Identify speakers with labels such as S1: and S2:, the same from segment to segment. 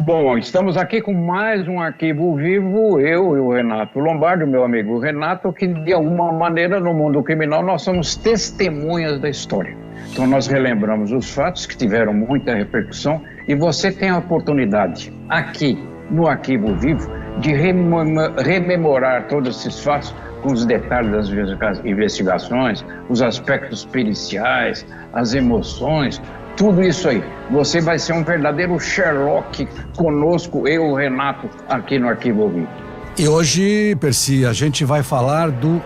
S1: Bom, estamos aqui com mais um Arquivo Vivo, eu e o Renato Lombardi, meu amigo Renato, que de alguma maneira no mundo criminal nós somos testemunhas da história. Então nós relembramos os fatos que tiveram muita repercussão e você tem a oportunidade aqui no Arquivo Vivo de rememorar todos esses fatos com os detalhes das investigações, os aspectos periciais, as emoções, tudo isso aí. Você vai ser um verdadeiro Sherlock conosco, eu, o Renato, aqui no Arquivo Vivo.
S2: E hoje, Percy, a gente vai falar do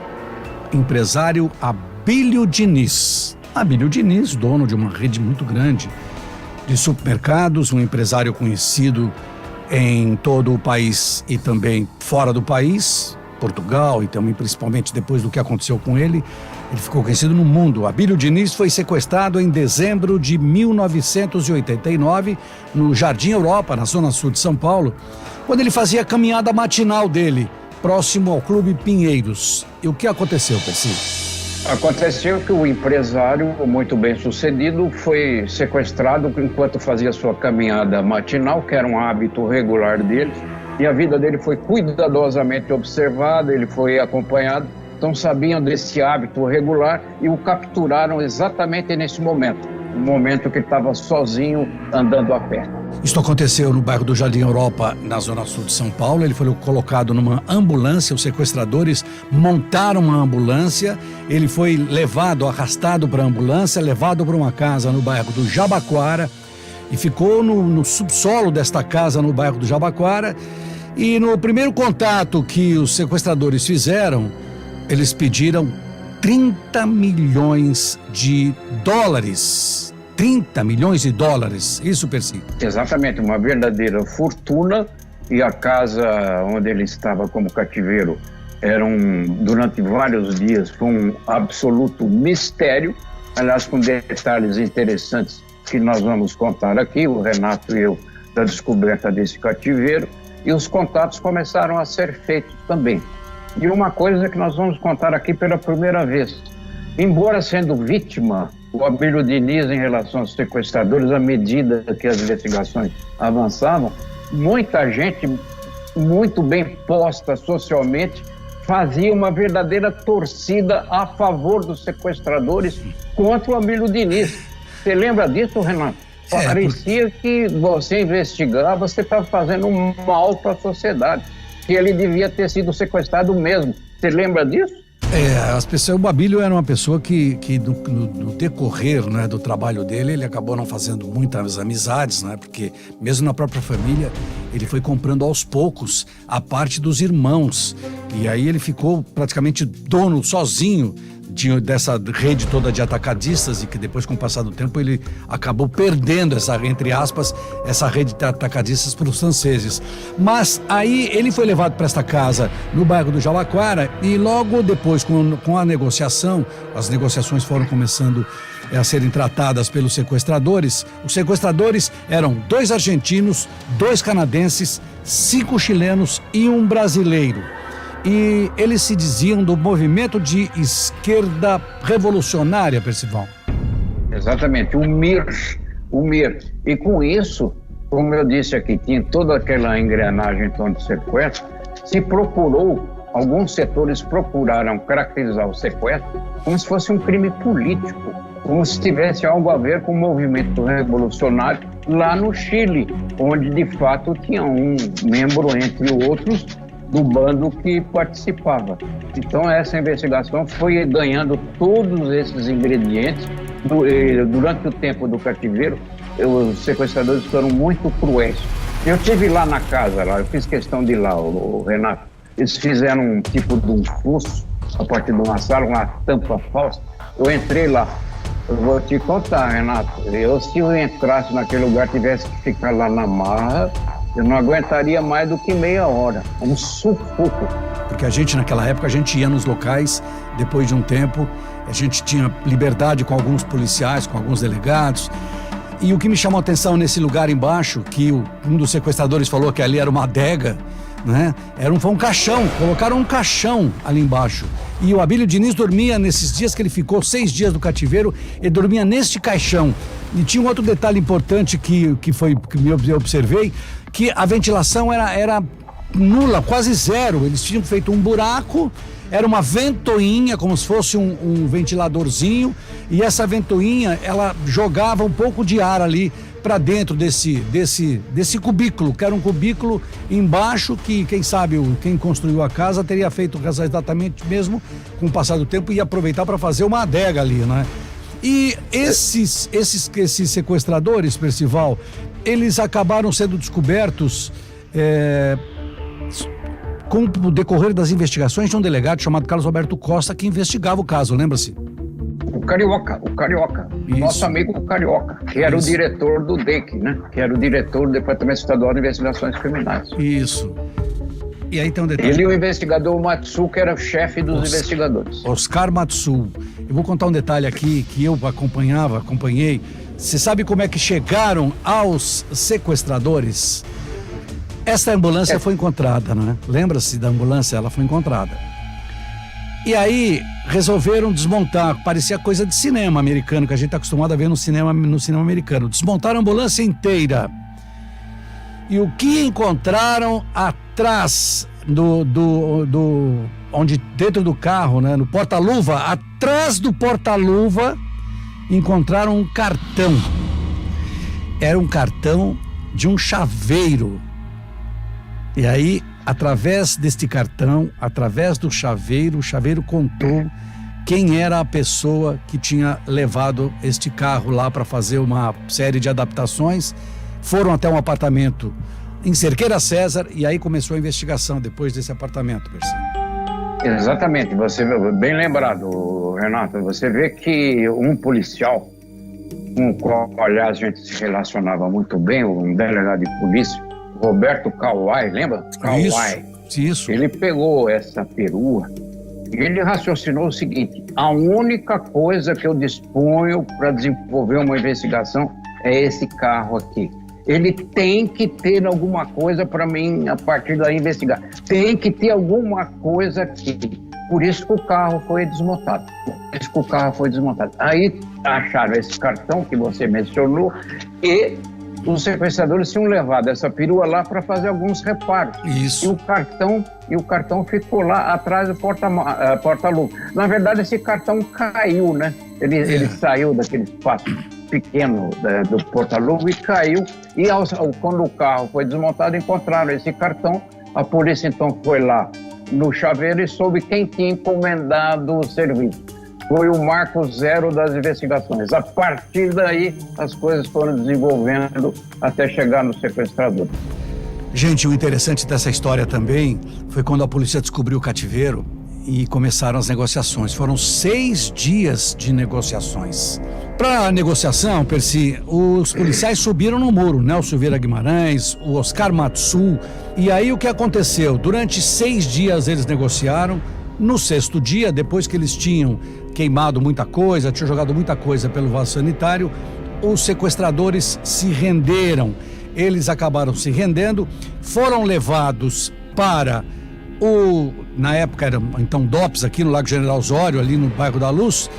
S2: empresário Abílio Diniz. Abílio Diniz, dono de uma rede muito grande de supermercados, um empresário conhecido em todo o país e também fora do país, Portugal e também principalmente depois do que aconteceu com ele. Ele ficou conhecido no mundo. Abílio Diniz foi sequestrado em dezembro de 1989 no Jardim Europa, na zona sul de São Paulo, quando ele fazia a caminhada matinal dele, próximo ao Clube Pinheiros. E o que aconteceu, Percy?
S1: Aconteceu que o empresário, muito bem sucedido, foi sequestrado enquanto fazia sua caminhada matinal, que era um hábito regular dele, e a vida dele foi cuidadosamente observada, ele foi acompanhado. Então sabiam desse hábito regular e o capturaram exatamente nesse momento, no momento que ele estava sozinho andando a pé.
S2: Isso aconteceu no bairro do Jardim Europa, na zona sul de São Paulo. Ele foi colocado numa ambulância, os sequestradores montaram uma ambulância, ele foi levado, arrastado para a ambulância, levado para uma casa no bairro do Jabaquara e ficou no subsolo desta casa no bairro do Jabaquara. E no primeiro contato que os sequestradores fizeram, eles pediram 30 milhões de dólares. 30 milhões de dólares, isso, Percy?
S1: Exatamente, uma verdadeira fortuna. E a casa onde ele estava como cativeiro durante vários dias, foi um absoluto mistério. Aliás, com detalhes interessantes que nós vamos contar aqui, o Renato e eu, da descoberta desse cativeiro. E os contatos começaram a ser feitos também. E uma coisa que nós vamos contar aqui pela primeira vez. Embora sendo vítima, o Abílio Diniz, em relação aos sequestradores, à medida que as investigações avançavam, muita gente, muito bem posta socialmente, fazia uma verdadeira torcida a favor dos sequestradores contra o Abílio Diniz. Você lembra disso, Renato? Parecia que você investigar, você estava fazendo um mal para a sociedade, que ele devia ter sido sequestrado mesmo. Você lembra disso?
S2: O Abílio era uma pessoa que no decorrer, né, do trabalho dele, ele acabou não fazendo muitas amizades, né, porque mesmo na própria família, ele foi comprando aos poucos a parte dos irmãos. E aí ele ficou praticamente dono sozinho dessa rede toda de atacadistas, e que depois, com o passar do tempo, ele acabou perdendo entre aspas, essa rede de atacadistas para os franceses. Mas aí ele foi levado para esta casa no bairro do Jabaquara e logo depois, com a negociação, as negociações foram começando a serem tratadas pelos sequestradores. Os sequestradores eram 2 argentinos, 2 canadenses, 5 chilenos e um brasileiro. E eles se diziam do movimento de esquerda revolucionária, Percival.
S1: Exatamente, o MIR. E com isso, como eu disse aqui, tinha toda aquela engrenagem em torno do sequestro, alguns setores procuraram caracterizar o sequestro como se fosse um crime político, como se tivesse algo a ver com o movimento revolucionário lá no Chile, onde de fato tinha um membro, entre outros, do bando que participava. Então essa investigação foi ganhando todos esses ingredientes. Durante o tempo do cativeiro, os sequestradores foram muito cruéis. Eu estive lá na casa, eu fiz questão de ir lá, o Renato. Eles fizeram um tipo de um fosso a partir de uma sala, uma tampa falsa. Eu entrei lá. Eu vou te contar, Renato, se eu entrasse naquele lugar, tivesse que ficar lá na marra, eu não aguentaria mais do que meia hora, um sufoco.
S2: Porque naquela época, a gente ia nos locais, depois de um tempo, a gente tinha liberdade com alguns policiais, com alguns delegados. E o que me chamou a atenção nesse lugar embaixo, que um dos sequestradores falou que ali era uma adega, né? Foi um caixão, colocaram um caixão ali embaixo. E o Abílio Diniz dormia, nesses dias que ele ficou 6 dias no cativeiro, ele dormia neste caixão. E tinha um outro detalhe importante que eu observei, que a ventilação era nula, quase zero. Eles tinham feito um buraco, era uma ventoinha, como se fosse um ventiladorzinho, e essa ventoinha, ela jogava um pouco de ar ali para dentro desse cubículo, que era um cubículo embaixo que, quem sabe, quem construiu a casa teria feito exatamente mesmo com o passar do tempo e ia aproveitar para fazer uma adega ali, né? E esses sequestradores, Percival, eles acabaram sendo descobertos com o decorrer das investigações de um delegado chamado Carlos Alberto Costa, que investigava o caso, lembra-se?
S1: O Carioca,
S2: Isso.
S1: Nosso amigo Carioca, que era
S2: Isso.
S1: o diretor do DEC, né? Que era o diretor do Departamento Estadual de Investigações Criminais.
S2: Isso. E aí tem um detalhe.
S1: Ele e o investigador Matsu, que era o chefe dos investigadores.
S2: Oscar Matsu. Eu vou contar um detalhe aqui que eu acompanhei. Você sabe como é que chegaram aos sequestradores? Essa ambulância foi encontrada, né? Lembra-se da ambulância? Ela foi encontrada. E aí resolveram desmontar, parecia coisa de cinema americano, que a gente está acostumado a ver no cinema americano. Desmontaram a ambulância inteira. E o que encontraram atrás onde dentro do carro, né, no porta-luva, atrás do porta-luva, encontraram um cartão. Era um cartão de um chaveiro. E aí, através deste cartão, através do chaveiro, o chaveiro contou quem era a pessoa que tinha levado este carro lá para fazer uma série de adaptações. Foram até um apartamento em Cerqueira César e aí começou a investigação depois desse apartamento, Percy.
S1: Exatamente, você bem lembrado, Renato. Você vê que um policial, com o qual, aliás, a gente se relacionava muito bem, um delegado de polícia, Roberto Kawai, lembra? Kawai.
S2: Isso.
S1: Ele pegou essa perua e ele raciocinou o seguinte: a única coisa que eu disponho para desenvolver uma investigação é esse carro aqui. Ele tem que ter alguma coisa para mim, a partir daí, investigar. Tem que ter alguma coisa aqui. Por isso que o carro foi desmontado. Aí acharam esse cartão que você mencionou e os sequestradores tinham levado essa perua lá para fazer alguns reparos.
S2: Isso.
S1: E o cartão ficou lá atrás do porta-luva. Na verdade, esse cartão caiu, né? Ele saiu daquele espaço pequeno do porta-luva e caiu. E quando o carro foi desmontado, encontraram esse cartão. A polícia então foi lá no chaveiro e soube quem tinha encomendado o serviço. Foi o marco zero das investigações. A partir daí, as coisas foram desenvolvendo até chegar no sequestrador.
S2: Gente, o interessante dessa história também foi quando a polícia descobriu o cativeiro e começaram as negociações. Foram 6 dias de negociações. Para a negociação, Percy, os policiais subiram no muro, né? O Silveira Guimarães, o Oscar Matsu. E aí o que aconteceu? Durante 6 dias eles negociaram. No 6º dia, depois que eles tinham queimado muita coisa, tinham jogado muita coisa pelo vaso sanitário, os sequestradores se renderam. Eles acabaram se rendendo, foram levados para na época era então DOPS, aqui no Lago General Osório, ali no bairro da Luz,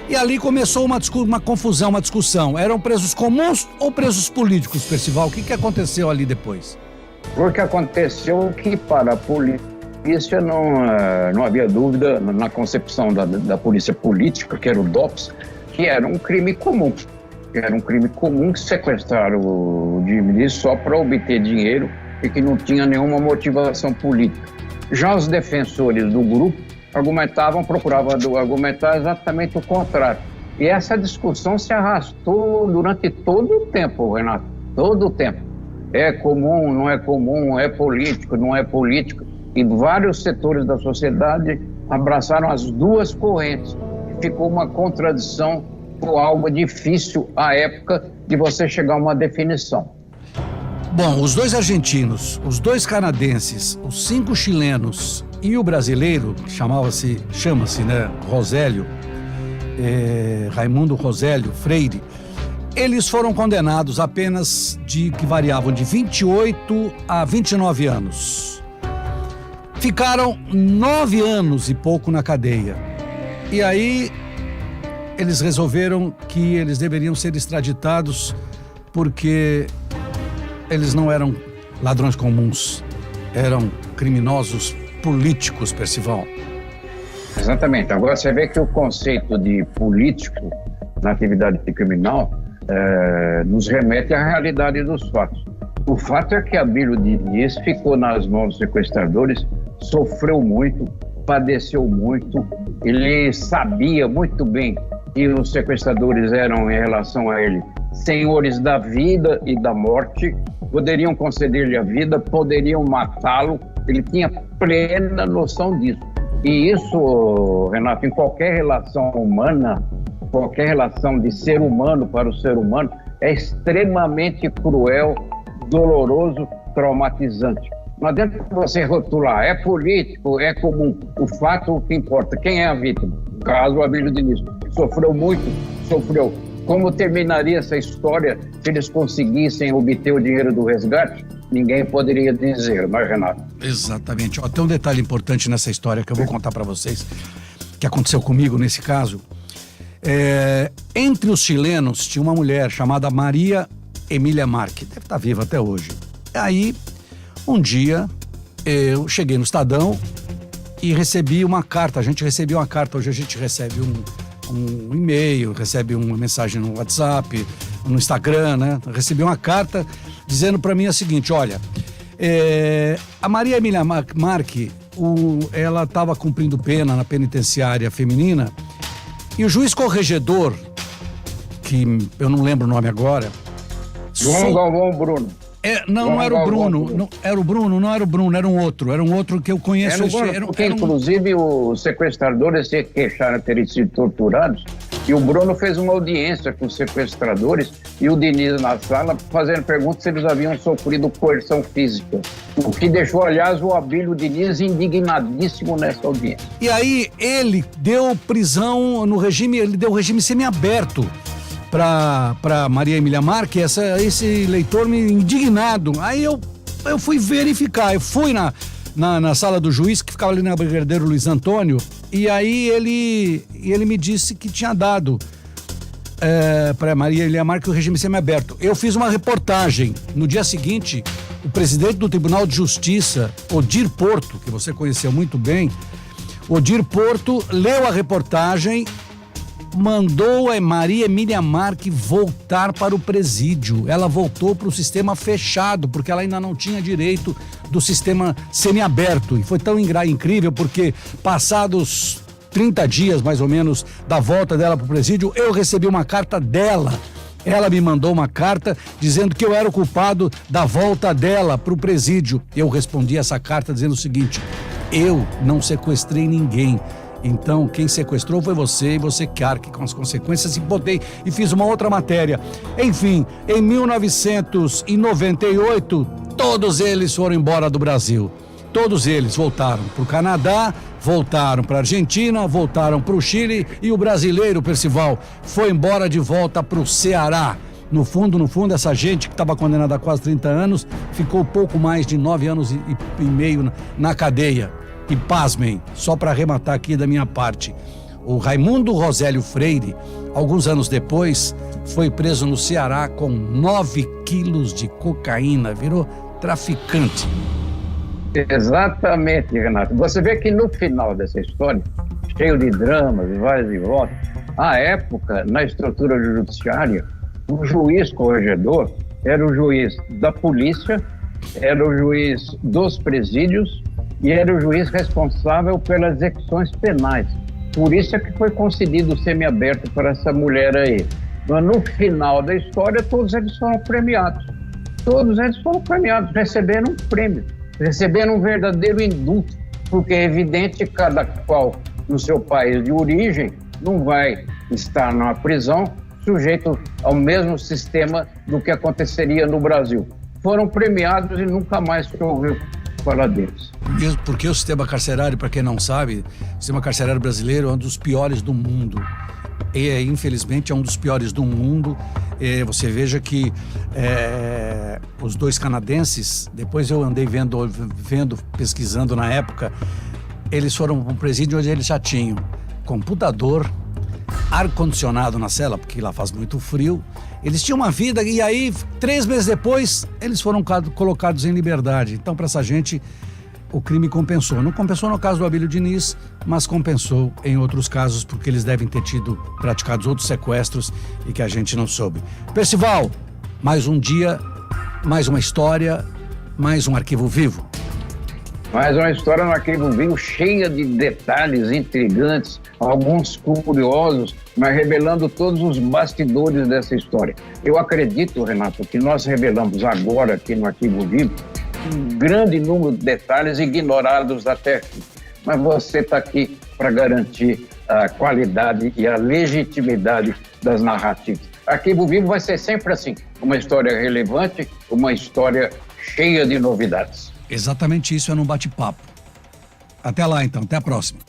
S2: e ali começou uma confusão, uma discussão. Eram presos comuns ou presos políticos, Percival? O que aconteceu ali depois?
S1: O que aconteceu que para a polícia não havia dúvida na concepção da polícia política, que era o DOPS, que era um crime comum. Que sequestraram o Diniz só para obter dinheiro e que não tinha nenhuma motivação política. Já os defensores do grupo procuravam argumentar exatamente o contrário. E essa discussão se arrastou durante todo o tempo, Renato, todo o tempo. É comum, não é comum, é político, não é político. E vários setores da sociedade abraçaram as duas correntes. Ficou uma contradição, ou algo difícil à época de você chegar a uma definição.
S2: Bom, os 2 argentinos, os 2 canadenses, os 5 chilenos e o brasileiro, que chama-se, né, Rosélio, Raimundo Rosélio Freire, eles foram condenados a penas que variavam de 28 a 29 anos. Ficaram 9 anos e pouco na cadeia. E aí eles resolveram que eles deveriam ser extraditados porque eles não eram ladrões comuns, eram criminosos políticos, Percival.
S1: Exatamente. Agora você vê que o conceito de político na atividade criminal nos remete à realidade dos fatos. O fato é que Abílio Diniz ficou nas mãos dos sequestradores, sofreu muito, padeceu muito, ele sabia muito bem que os sequestradores eram, em relação a ele, senhores da vida e da morte, poderiam conceder-lhe a vida, poderiam matá-lo, ele tinha plena noção disso. E isso, Renato, em qualquer relação humana, qualquer relação de ser humano para o ser humano, é extremamente cruel, doloroso, traumatizante. Não adianta você rotular, é político, é comum. O fato, o que importa, quem é a vítima? No caso, o Abílio Diniz. Sofreu muito, sofreu. Como terminaria essa história se eles conseguissem obter o dinheiro do resgate? Ninguém poderia dizer, mas Renato.
S2: Exatamente. Ó, tem um detalhe importante nessa história que eu vou contar para vocês, que aconteceu comigo nesse caso. Entre os chilenos tinha uma mulher chamada Maria Emília Marque, deve estar viva até hoje. Aí, um dia, eu cheguei no Estadão e recebi uma carta. A gente recebia uma carta, hoje a gente recebe um e-mail, recebe uma mensagem no WhatsApp, no Instagram, né? Recebi uma carta dizendo para mim o seguinte: olha, a Maria Emília Marque, ela estava cumprindo pena na penitenciária feminina e o juiz corregedor, que eu não lembro o nome agora...
S1: João Galvão Bruno.
S2: Não era o Bruno, não era o Bruno, era um outro que eu conheço.
S1: Porque inclusive os sequestradores se queixaram de terem sido torturados e o Bruno fez uma audiência com os sequestradores e o Diniz na sala fazendo perguntas se eles haviam sofrido coerção física. O que deixou, aliás, o Abílio Diniz indignadíssimo nessa audiência.
S2: E aí ele deu prisão no regime, ele deu regime semiaberto para Maria Emília Marque, esse leitor me indignado. Aí eu fui verificar, eu fui na sala do juiz, que ficava ali na Brigadeiro Luiz Antônio, e aí ele me disse que tinha dado para Maria Emília Marque o regime semiaberto. Eu fiz uma reportagem. No dia seguinte, o presidente do Tribunal de Justiça, Odir Porto, que você conheceu muito bem, Odir Porto leu a reportagem, mandou a Maria Emília Marque voltar para o presídio. Ela voltou para o sistema fechado, porque ela ainda não tinha direito do sistema semiaberto. E foi tão incrível, porque passados 30 dias, mais ou menos, da volta dela para o presídio, eu recebi uma carta dela. Ela me mandou uma carta dizendo que eu era o culpado da volta dela para o presídio. Eu respondi essa carta dizendo o seguinte: eu não sequestrei ninguém. Então, quem sequestrou foi você, e você que arque com as consequências. E botei e fiz uma outra matéria. Enfim, em 1998, todos eles foram embora do Brasil. Todos eles voltaram para o Canadá, voltaram para a Argentina, voltaram para o Chile, e o brasileiro, Percival, foi embora de volta para o Ceará. No fundo, essa gente que estava condenada a quase 30 anos, ficou pouco mais de 9 anos e meio na cadeia. E pasmem, só para arrematar aqui da minha parte, o Raimundo Rosélio Freire, alguns anos depois, foi preso no Ceará com 9 quilos de cocaína, virou traficante.
S1: Exatamente, Renato. Você vê que no final dessa história, cheio de dramas, várias e voltas, à época, na estrutura judiciária, o juiz corregedor era o juiz da polícia, era o juiz dos presídios e era o juiz responsável pelas execuções penais. Por isso é que foi concedido o semiaberto para essa mulher aí. Mas no final da história, todos eles foram premiados. Todos eles foram premiados, receberam um prêmio, receberam um verdadeiro indulto, porque é evidente que cada qual no seu país de origem não vai estar na prisão sujeito ao mesmo sistema do que aconteceria no Brasil. Foram premiados e nunca mais se ouviu falar deles.
S2: Porque o sistema carcerário, para quem não sabe, o sistema carcerário brasileiro é um dos piores do mundo. E, infelizmente, é um dos piores do mundo. Você veja que os dois canadenses, depois eu andei vendo, pesquisando na época, eles foram para um presídio onde eles já tinham computador, ar-condicionado na cela, porque lá faz muito frio. Eles tinham uma vida e aí, 3 meses depois, eles foram colocados em liberdade. Então, para essa gente, o crime compensou. Não compensou no caso do Abílio Diniz, mas compensou em outros casos, porque eles devem ter tido praticados outros sequestros e que a gente não soube. Percival, mais um dia, mais uma história, mais um Arquivo Vivo.
S1: Mais uma história no Arquivo Vivo cheia de detalhes intrigantes, alguns curiosos, mas revelando todos os bastidores dessa história. Eu acredito, Renato, que nós revelamos agora aqui no Arquivo Vivo um grande número de detalhes ignorados até aqui. Mas você está aqui para garantir a qualidade e a legitimidade das narrativas. Arquivo Vivo vai ser sempre assim, uma história relevante, uma história cheia de novidades.
S2: Exatamente isso, é num bate-papo. Até lá, então. Até a próxima.